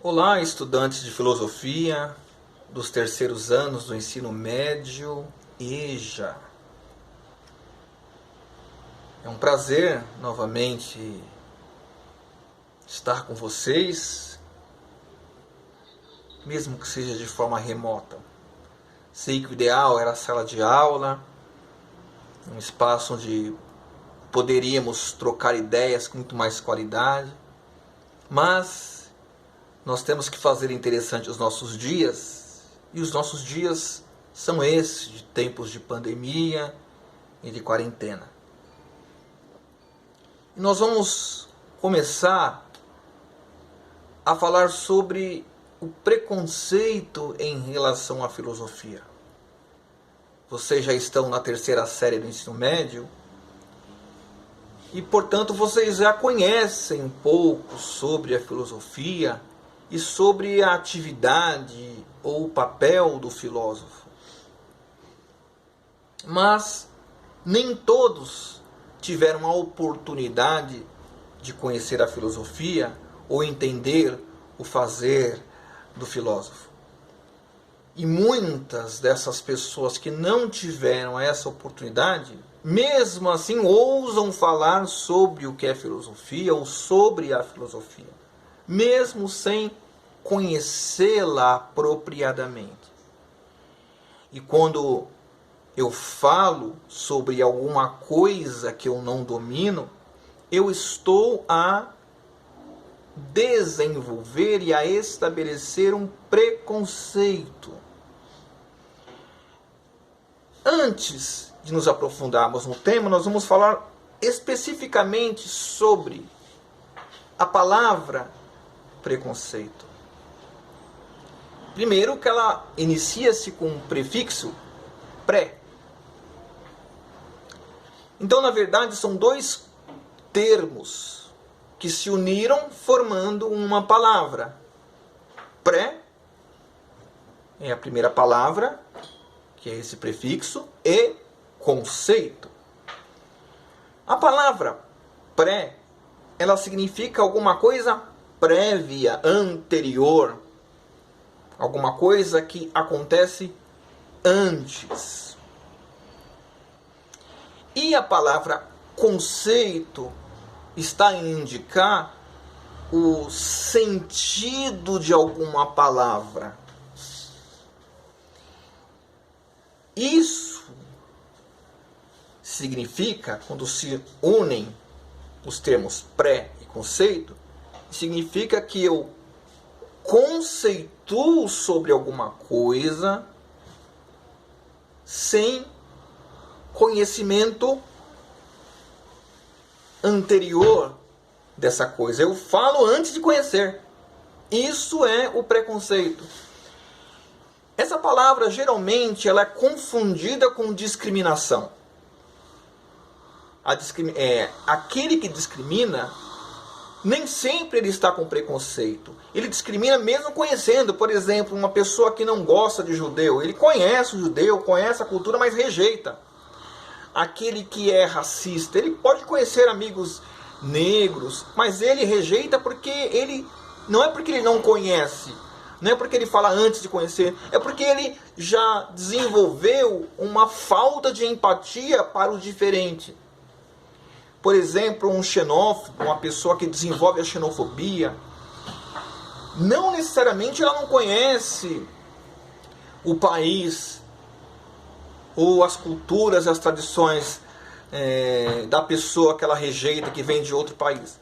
Olá, estudantes de filosofia dos terceiros anos do ensino médio EJA. É um prazer novamente estar com vocês, mesmo que seja de forma remota. Sei que o ideal era a sala de aula, um espaço onde poderíamos trocar ideias com muito mais qualidade, mas nós temos que fazer interessante os nossos dias, e os nossos dias são esses, de tempos de pandemia e de quarentena. E nós vamos começar a falar sobre o preconceito em relação à filosofia. Vocês já estão na terceira série do ensino médio e, portanto, vocês já conhecem um pouco sobre a filosofia e sobre a atividade ou o papel do filósofo. Mas nem todos tiveram a oportunidade de conhecer a filosofia ou entender o fazer do filósofo. E muitas dessas pessoas que não tiveram essa oportunidade, mesmo assim ousam falar sobre o que é filosofia ou sobre a filosofia, mesmo sem conhecê-la apropriadamente. E quando eu falo sobre alguma coisa que eu não domino, eu estou a desenvolver e a estabelecer um preconceito. Antes de nos aprofundarmos no tema, nós vamos falar especificamente sobre a palavra preconceito. Primeiro que ela inicia-se com um prefixo pré. Então, na verdade, são dois termos que se uniram formando uma palavra. Pré é a primeira palavra, que é esse prefixo, e conceito. A palavra pré, ela significa alguma coisa prévia, anterior, alguma coisa que acontece antes. E a palavra conceito está a indicar o sentido de alguma palavra. Isso significa, quando se unem os termos pré e conceito, significa que eu conceituo sobre alguma coisa sem conhecimento anterior dessa coisa. Eu falo antes de conhecer. Isso é o preconceito. Essa palavra, geralmente, ela é confundida com discriminação. Aquele que discrimina, nem sempre ele está com preconceito. Ele discrimina mesmo conhecendo. Por exemplo, uma pessoa que não gosta de judeu. Ele conhece o judeu, conhece a cultura, mas rejeita. Aquele que é racista, ele pode conhecer amigos negros, mas ele rejeita porque ele... Não é porque ele não conhece, não é porque ele fala antes de conhecer, é porque ele já desenvolveu uma falta de empatia para o diferente. Por exemplo, um xenófobo, uma pessoa que desenvolve a xenofobia, não necessariamente ela não conhece o país ou as culturas e as tradições da pessoa que ela rejeita, que vem de outro país.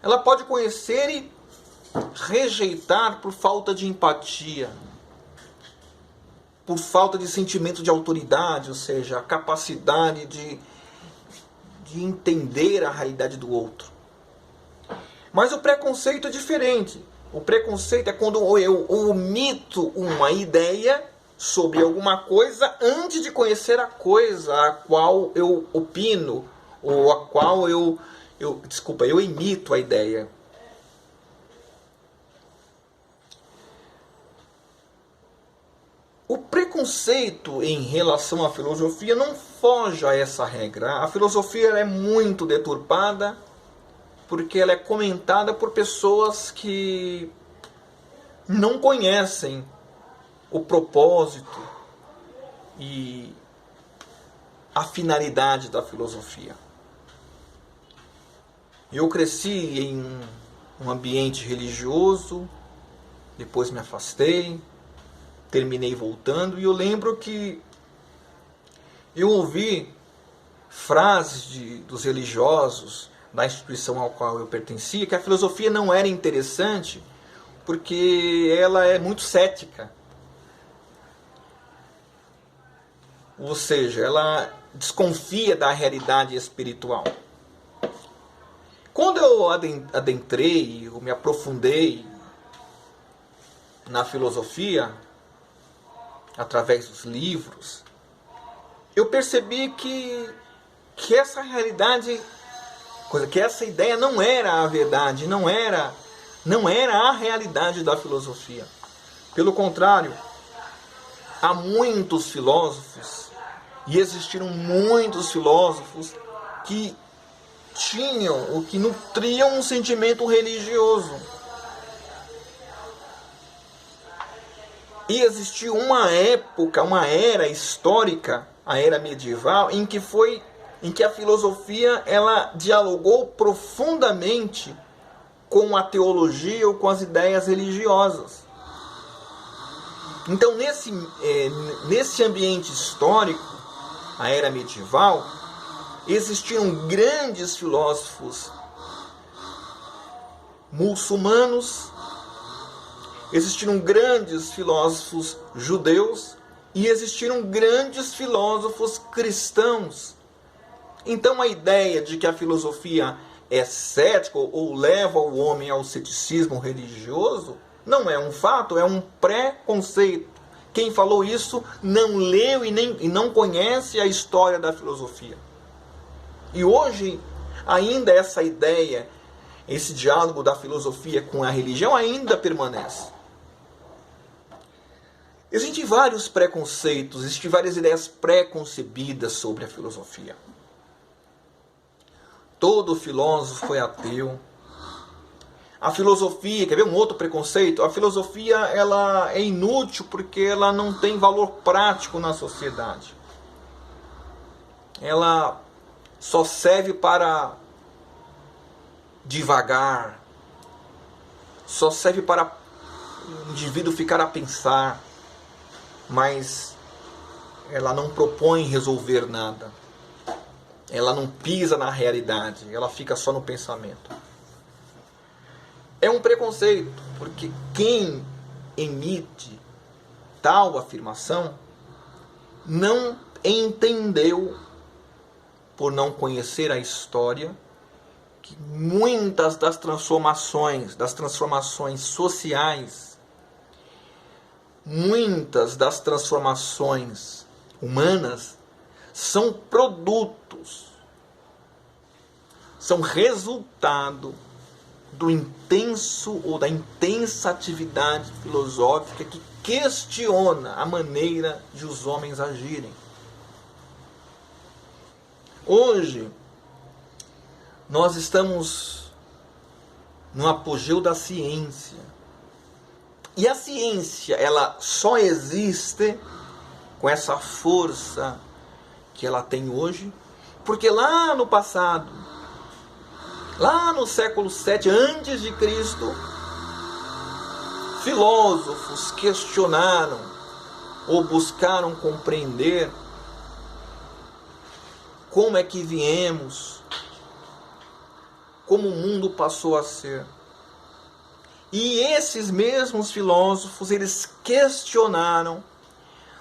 Ela pode conhecer e rejeitar por falta de empatia, por falta de sentimento de autoridade, ou seja, a capacidade de entender a realidade do outro. Mas o preconceito é diferente. O preconceito é quando eu omito uma ideia sobre alguma coisa antes de conhecer a coisa a qual eu opino, ou a qual eu emito a ideia. O preconceito em relação à filosofia não foge a essa regra. A filosofia é muito deturpada porque ela é comentada por pessoas que não conhecem o propósito e a finalidade da filosofia. Eu cresci em um ambiente religioso, depois me afastei, terminei voltando, e eu lembro que eu ouvi frases dos religiosos da instituição ao qual eu pertencia, que a filosofia não era interessante porque ela é muito cética. Ou seja, ela desconfia da realidade espiritual. Quando eu adentrei, eu me aprofundei na filosofia, através dos livros, eu percebi que essa realidade, que essa ideia não era a verdade, não era a realidade da filosofia. Pelo contrário, há muitos filósofos, e existiram muitos filósofos que tinham, ou que nutriam um sentimento religioso. E existiu uma época, uma era histórica, a era medieval, em que a filosofia ela dialogou profundamente com a teologia ou com as ideias religiosas. Então, nesse ambiente histórico, a era medieval, existiram grandes filósofos muçulmanos, existiram grandes filósofos judeus e existiram grandes filósofos cristãos. Então a ideia de que a filosofia é cética ou leva o homem ao ceticismo religioso não é um fato, é um preconceito. Quem falou isso não leu e não conhece a história da filosofia. E hoje ainda essa ideia, esse diálogo da filosofia com a religião ainda permanece. Existem vários preconceitos, existem várias ideias preconcebidas sobre a filosofia. Todo filósofo foi ateu. A filosofia, quer ver um outro preconceito? A filosofia ela é inútil porque ela não tem valor prático na sociedade. Ela só serve para divagar, só serve para o indivíduo ficar a pensar, mas ela não propõe resolver nada. Ela não pisa na realidade, ela fica só no pensamento. É um preconceito, porque quem emite tal afirmação não entendeu, por não conhecer a história, que muitas das transformações sociais, muitas das transformações humanas são produtos, são resultado do intenso ou da intensa atividade filosófica que questiona a maneira de os homens agirem. Hoje, nós estamos no apogeu da ciência. E a ciência, ela só existe com essa força que ela tem hoje, porque lá no passado, lá no século VII antes de Cristo, filósofos questionaram ou buscaram compreender como é que viemos, como o mundo passou a ser. E esses mesmos filósofos, eles questionaram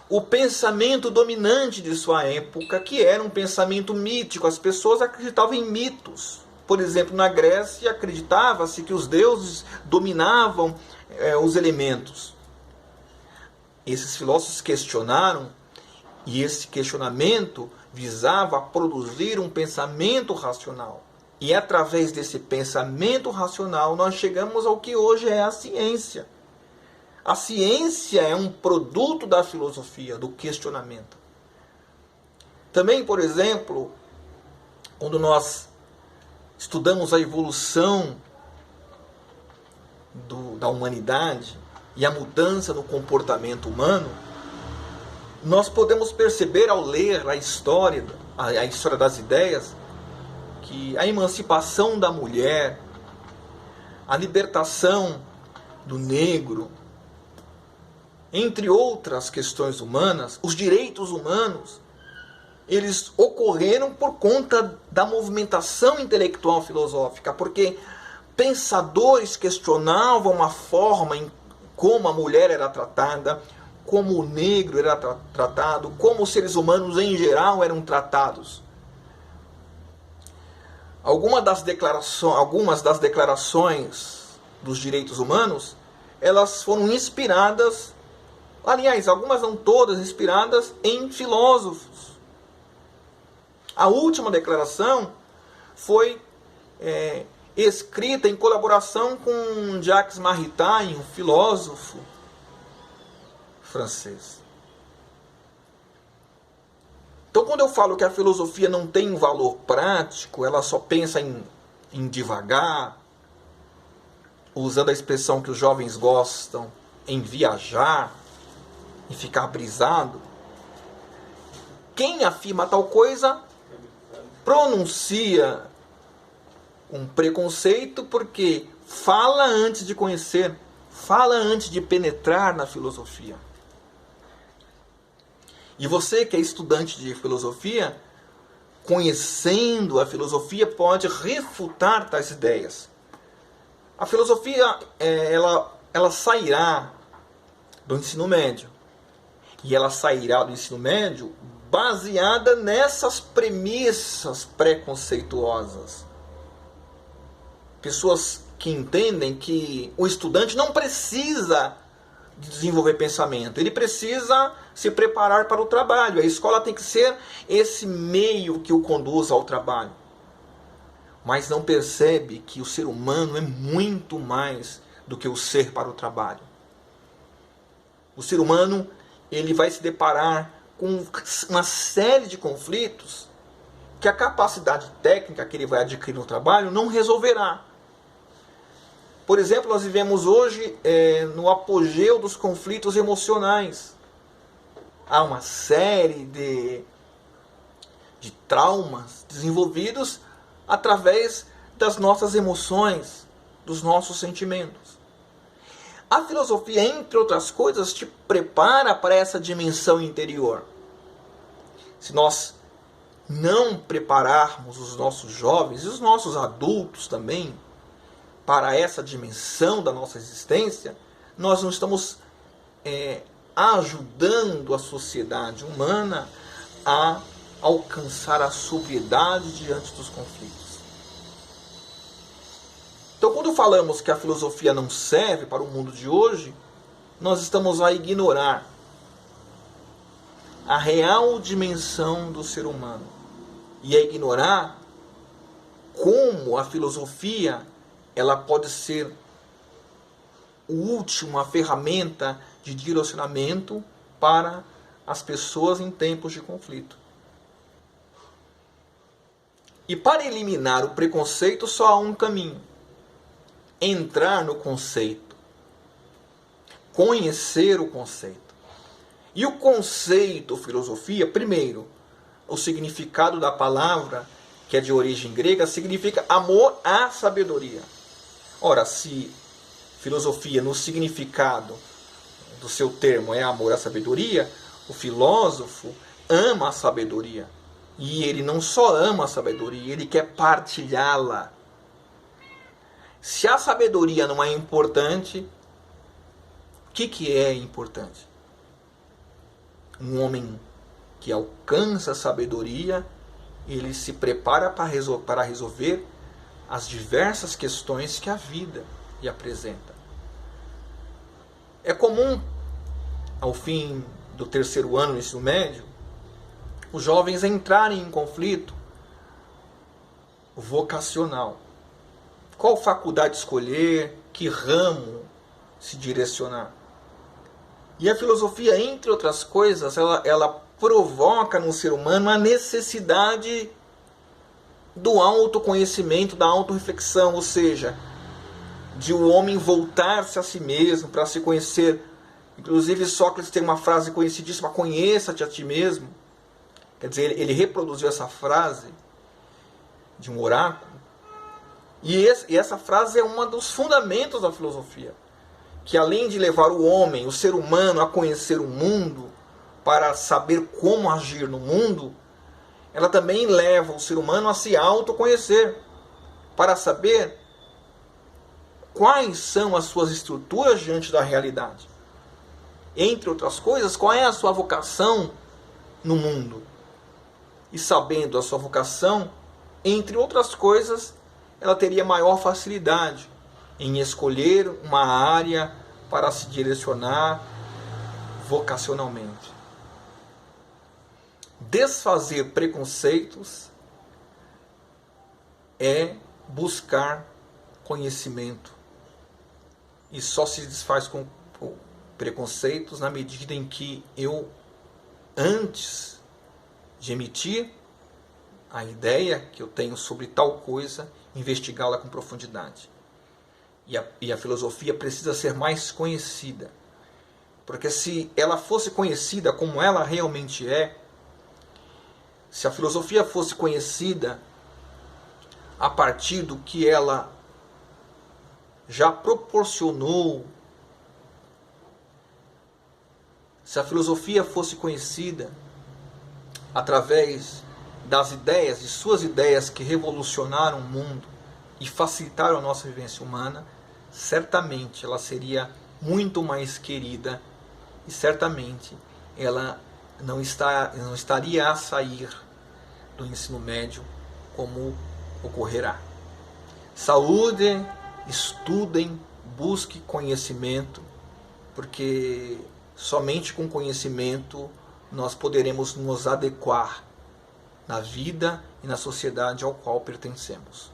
o pensamento dominante de sua época, que era um pensamento mítico. As pessoas acreditavam em mitos. Por exemplo, na Grécia acreditava-se que os deuses dominavam os elementos. Esses filósofos questionaram, e esse questionamento visava produzir um pensamento racional. E através desse pensamento racional nós chegamos ao que hoje é a ciência. A ciência é um produto da filosofia, do questionamento. Também, por exemplo, quando nós estudamos a evolução da humanidade e a mudança no comportamento humano, nós podemos perceber ao ler a história das ideias, que a emancipação da mulher, a libertação do negro, entre outras questões humanas, os direitos humanos, eles ocorreram por conta da movimentação intelectual filosófica, porque pensadores questionavam a forma em como a mulher era tratada, como o negro era tratado, como os seres humanos em geral eram tratados. Algumas das declarações dos direitos humanos, elas foram inspiradas, aliás, algumas não todas, inspiradas em filósofos. A última declaração foi escrita em colaboração com Jacques Maritain, um filósofo francês. Então, quando eu falo que a filosofia não tem um valor prático, ela só pensa em divagar, usando a expressão que os jovens gostam, em viajar, em ficar brisado, quem afirma tal coisa pronuncia um preconceito, porque fala antes de conhecer, fala antes de penetrar na filosofia. E você que é estudante de filosofia, conhecendo a filosofia, pode refutar tais ideias. A filosofia, ela sairá do ensino médio. E ela sairá do ensino médio baseada nessas premissas preconceituosas. Pessoas que entendem que o estudante não precisa desenvolver pensamento, ele precisa se preparar para o trabalho. A escola tem que ser esse meio que o conduz ao trabalho. Mas não percebe que o ser humano é muito mais do que o ser para o trabalho. O ser humano, ele vai se deparar com uma série de conflitos que a capacidade técnica que ele vai adquirir no trabalho não resolverá. Por exemplo, nós vivemos hoje no apogeu dos conflitos emocionais. Há uma série de traumas desenvolvidos através das nossas emoções, dos nossos sentimentos. A filosofia, entre outras coisas, te prepara para essa dimensão interior. Se nós não prepararmos os nossos jovens e os nossos adultos também para essa dimensão da nossa existência, nós não estamos ajudando a sociedade humana a alcançar a sobriedade diante dos conflitos. Então, quando falamos que a filosofia não serve para o mundo de hoje, nós estamos a ignorar a real dimensão do ser humano e a ignorar como a filosofia ela pode ser a ferramenta de direcionamento para as pessoas em tempos de conflito. E para eliminar o preconceito só há um caminho: entrar no conceito, conhecer o conceito. E o conceito filosofia, primeiro, o significado da palavra, que é de origem grega, significa amor à sabedoria. Ora, se filosofia no significado do seu termo é amor à sabedoria, o filósofo ama a sabedoria. E ele não só ama a sabedoria, ele quer partilhá-la. Se a sabedoria não é importante, o que é importante? Um homem que alcança a sabedoria, ele se prepara para resolver as diversas questões que a vida lhe apresenta. É comum, ao fim do terceiro ano do ensino médio, os jovens entrarem em conflito vocacional. Qual faculdade escolher, que ramo se direcionar. E a filosofia, entre outras coisas, ela provoca no ser humano a necessidade do autoconhecimento, da autorreflexão, ou seja, de o homem voltar-se a si mesmo para se conhecer. Inclusive Sócrates tem uma frase conhecidíssima: conheça-te a ti mesmo. Quer dizer, ele reproduziu essa frase de um oráculo. E essa frase é um dos fundamentos da filosofia, que além de levar o homem, o ser humano, a conhecer o mundo, para saber como agir no mundo, ela também leva o ser humano a se autoconhecer, para saber quais são as suas estruturas diante da realidade. Entre outras coisas, qual é a sua vocação no mundo. E sabendo a sua vocação, entre outras coisas, ela teria maior facilidade em escolher uma área para se direcionar vocacionalmente. Desfazer preconceitos é buscar conhecimento. E só se desfaz com preconceitos na medida em que eu, antes de emitir a ideia que eu tenho sobre tal coisa, investigá-la com profundidade. E a filosofia precisa ser mais conhecida. Porque se ela fosse conhecida como ela realmente é, se a filosofia fosse conhecida a partir do que ela já proporcionou, se a filosofia fosse conhecida através das ideias, de suas ideias que revolucionaram o mundo e facilitaram a nossa vivência humana, certamente ela seria muito mais querida e certamente ela não estaria a sair do ensino médio como ocorrerá. Saúde, estudem, busquem conhecimento, porque somente com conhecimento nós poderemos nos adequar na vida e na sociedade ao qual pertencemos.